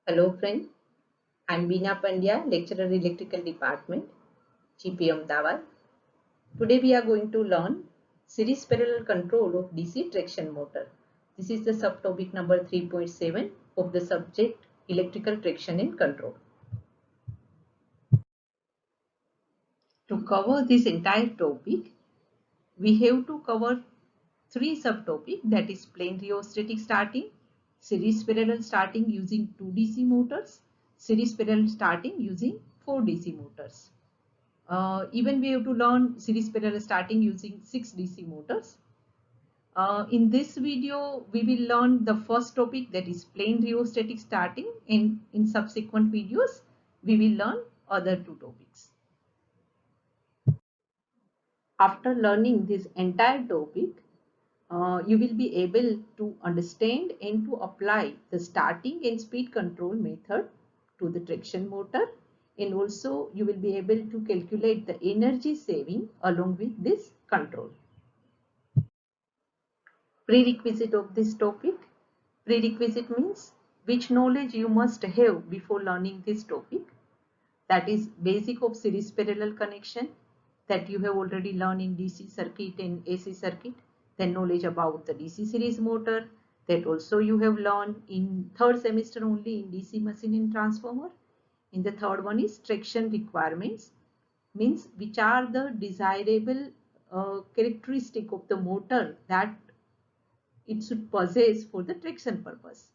Hello friend, I'm Beena Pandya, lecturer electrical department, GP Ahmedabad. Today we are going to learn series parallel control of DC traction motor. This is the subtopic number 3.7 of the subject electrical traction and control. To cover this entire topic, we have to cover three subtopics, that is plain rheostatic starting, series parallel starting using 2 DC motors, series parallel starting using 4 DC motors. Even we have to learn series parallel starting using 6 DC motors. In this video, we will learn the first topic, that is plain rheostatic starting, and in subsequent videos, we will learn other two topics. After learning this entire topic, you will be able to understand and to apply the starting and speed control method to the traction motor, and also you will be able to calculate the energy saving along with this control. Prerequisite of this topic. Prerequisite means which knowledge you must have before learning this topic. That is basic of series parallel connection that you have already learned in DC circuit and AC circuit. Then knowledge about the DC series motor, that also you have learned in third semester only in DC machine and transformer. In the third one is traction requirements, means which are the desirable characteristic of the motor that it should possess for the traction purpose,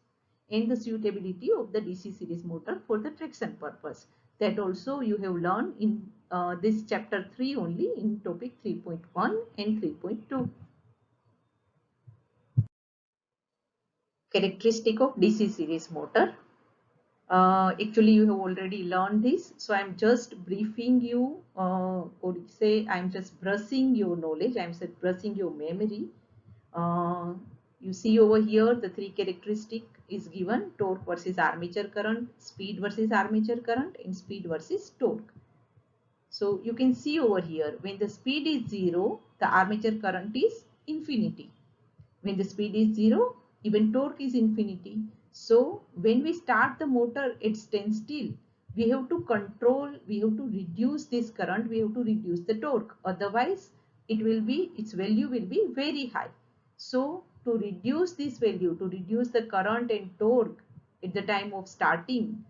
and the suitability of the DC series motor for the traction purpose. That also you have learned in this chapter 3 only in topic 3.1 and 3.2. Characteristic of DC series motor. Actually you have already learned this, so I'm just briefing you, or say I'm just brushing your knowledge, I'm just brushing your memory. You see over here the three characteristic is given: torque versus armature current, speed versus armature current, and speed versus torque. So you can see over here, when the speed is 0, the armature current is infinity. When the speed is 0, even torque is infinity. So when we start the motor at standstill, we have to control, we have to reduce this current, we have to reduce the torque. Otherwise, its value will be very high. So to reduce this value, to reduce the current and torque at the time of starting,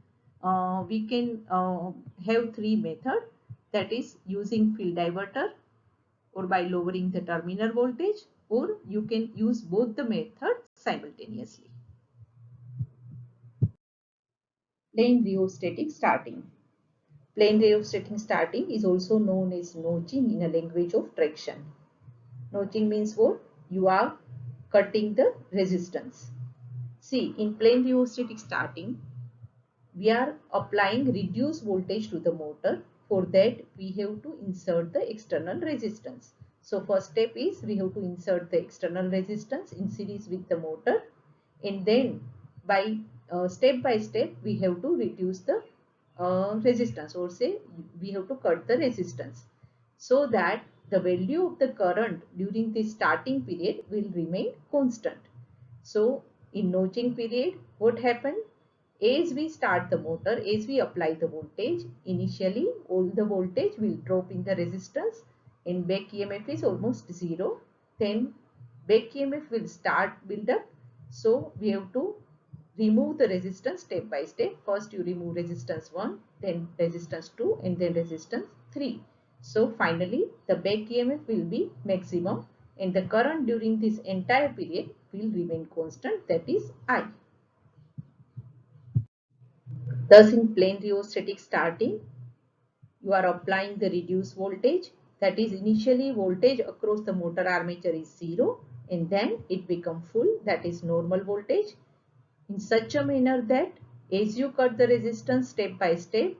we can have three methods, that is using field diverter, or by lowering the terminal voltage, or you can use both the methods simultaneously. Plain rheostatic starting. Plain rheostatic starting is also known as notching in a language of traction. Notching means what? You are cutting the resistance. See, in plain rheostatic starting, we are applying reduced voltage to the motor. For that, we have to insert the external resistance. So first step is we have to insert the external resistance in series with the motor, and then step by step we have to reduce the resistance, or say we have to cut the resistance, so that the value of the current during the starting period will remain constant. So in notching period, what happened? As we start the motor, as we apply the voltage, initially all the voltage will drop in the resistance and back EMF is almost 0. Then back EMF will start build up. So we have to remove the resistance step by step. First you remove resistance 1, then resistance 2, and then resistance 3. So finally the back EMF will be maximum and the current during this entire period will remain constant, that is I. Thus in plain rheostatic starting, you are applying the reduced voltage, that is initially voltage across the motor armature is 0 and then it becomes full, that is normal voltage, in such a manner that as you cut the resistance step by step,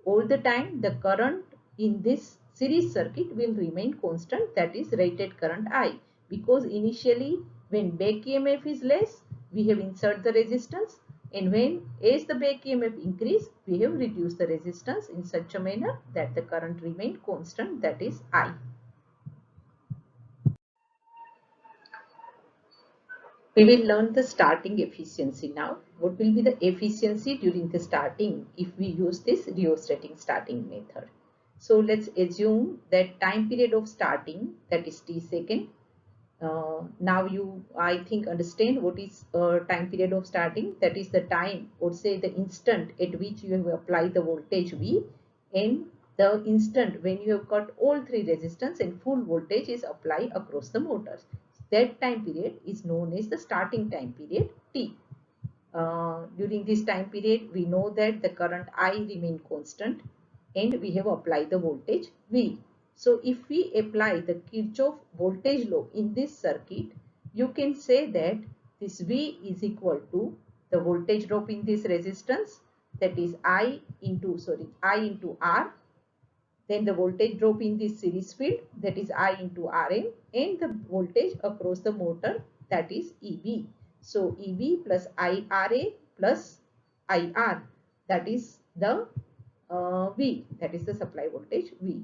all the time the current in this series circuit will remain constant, that is rated current I, because initially when back EMF is less, we have insert the resistance, and when as the back EMF increase, we have reduced the resistance in such a manner that the current remain constant, that is I. We will learn the starting efficiency now. What will be the efficiency during the starting if we use this rheostatic starting method? So let's assume that time period of starting, that is t second. Now you, I think, understand what is time period of starting. That is the time, or say the instant at which you have applied the voltage V, and the instant when you have got all three resistance and full voltage is applied across the motors. That time period is known as the starting time period T. During this time period, we know that the current I remain constant and we have applied the voltage V. So if we apply the Kirchhoff voltage law in this circuit, you can say that this V is equal to the voltage drop in this resistance, that is I into R, then the voltage drop in this series field, that is I into Rn, and the voltage across the motor, that is EB. So EB plus IRA plus IR, that is the V, that is the supply voltage V.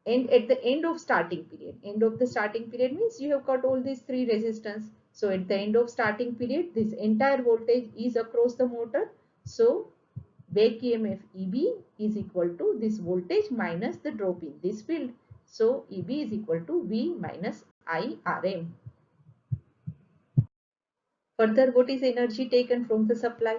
And at the end of starting period means you have got all these three resistance. So at the end of starting period, this entire voltage is across the motor. So back EMF EB is equal to this voltage minus the drop in this field. So EB is equal to V minus IRM. Further, what is energy taken from the supply?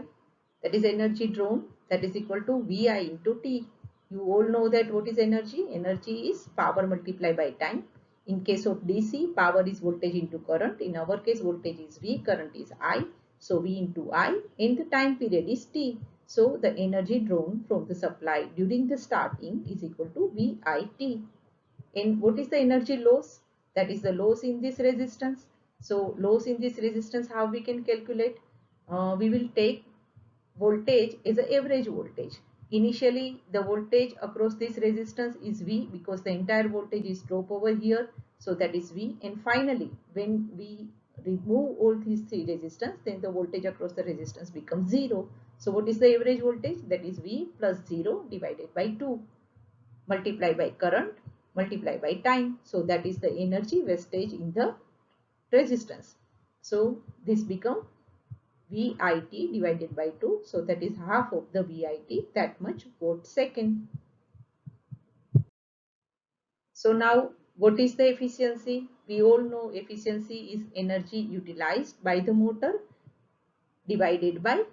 That is energy drawn, that is equal to VI into T. You all know that what is energy? Energy is power multiplied by time. In case of DC, power is voltage into current. In our case, voltage is V, current is I. So V into I, and the time period is T. So the energy drawn from the supply during the starting is equal to VIT. And what is the energy loss? That is the loss in this resistance. So loss in this resistance, how we can calculate? We will take voltage as an average voltage. Initially, the voltage across this resistance is V because the entire voltage is drop over here. So that is V. And finally, when we remove all these three resistance, then the voltage across the resistance becomes 0. So what is the average voltage? That is V plus 0 divided by 2, multiplied by current, multiplied by time. So that is the energy wastage in the resistance. So this become VIT divided by 2. So that is half of the VIT, that much watt second. So now what is the efficiency? We all know efficiency is energy utilized by the motor divided by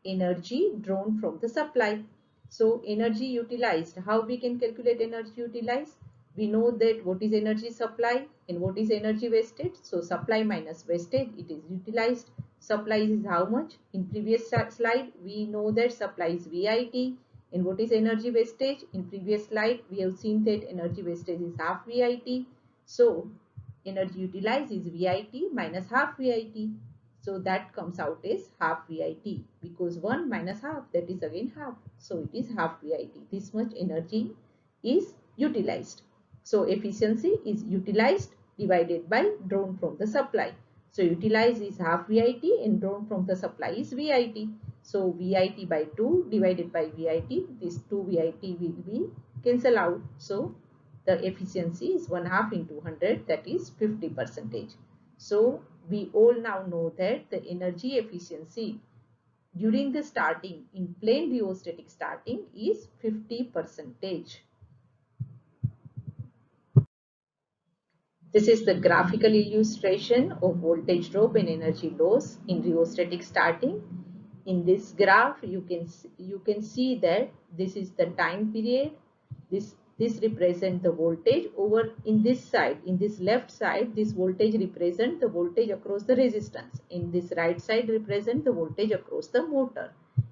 energy drawn from the supply. So energy utilized, how we can calculate energy utilized? We know that what is energy supply and what is energy wasted. So supply minus wasted, it is utilized. Supply is how much? In previous slide, we know that supply is VIT. And what is energy wastage? In previous slide, we have seen that energy wastage is half VIT. So energy utilized is VIT minus half VIT. So that comes out as half VIT, because 1 minus half, that is again half. So it is half VIT. This much energy is utilized. So efficiency is utilized divided by drawn from the supply. So utilized is half VIT and drawn from the supply is VIT. So VIT by 2 divided by VIT, this 2 VIT will be cancel out. So the efficiency is 1 half into 100, that is 50%. So we all now know that the energy efficiency during the starting in plain rheostatic starting is 50%. This is the graphical illustration of voltage drop and energy loss in rheostatic starting. In this graph, you can see that this is the time period. This represents the voltage over in this side. In this left side, this voltage represents the voltage across the resistance. In this right side, represent the voltage across the motor.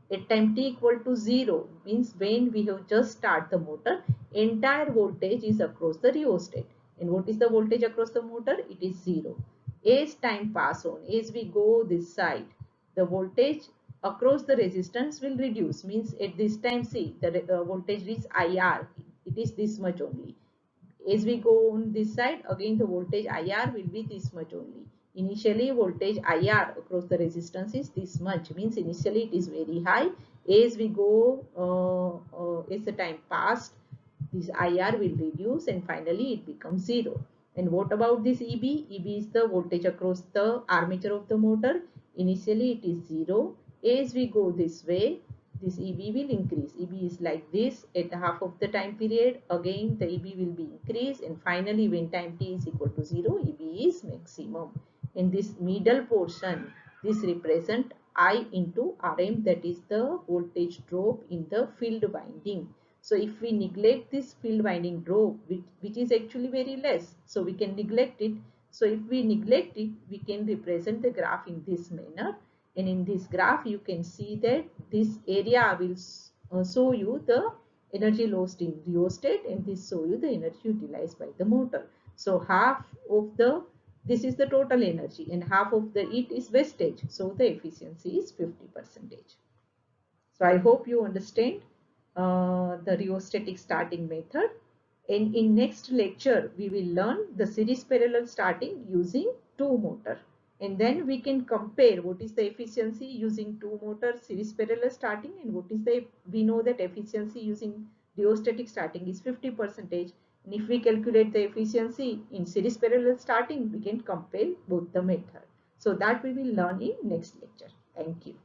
At time t equal to 0 means when we have just start the motor, entire voltage is across the rheostat. And what is the voltage across the motor? It is 0. As time pass on, as we go this side, the voltage across the resistance will reduce. Means at this time, see, the voltage is IR. It is this much only. As we go on this side, again the voltage IR will be this much only. Initially voltage IR across the resistance is this much, means initially it is very high. As we go, as the time passed, this IR will reduce and finally it becomes 0. And what about this EB? EB is the voltage across the armature of the motor. Initially it is 0. As we go this way, this EB will increase. EB is like this at half of the time period. Again the EB will be increased, and finally when time t is equal to 0, EB is maximum. In this middle portion, this represent I into Rm, that is the voltage drop in the field winding. So if we neglect this field winding drop, which is actually very less, so we can neglect it. So if we neglect it, we can represent the graph in this manner. And in this graph, you can see that this area will show you the energy lost in rheostat, and this show you the energy utilized by the motor. So half of the, this is the total energy, and half of the it is wastage. So the efficiency is 50%. So I hope you understand the rheostatic starting method. And in next lecture, we will learn the series parallel starting using two motor. And then we can compare what is the efficiency using two motor series parallel starting, and what is the, we know that efficiency using rheostatic starting is 50%. And if we calculate the efficiency in series parallel starting, we can compare both the method. So that we will learn in next lecture. Thank you.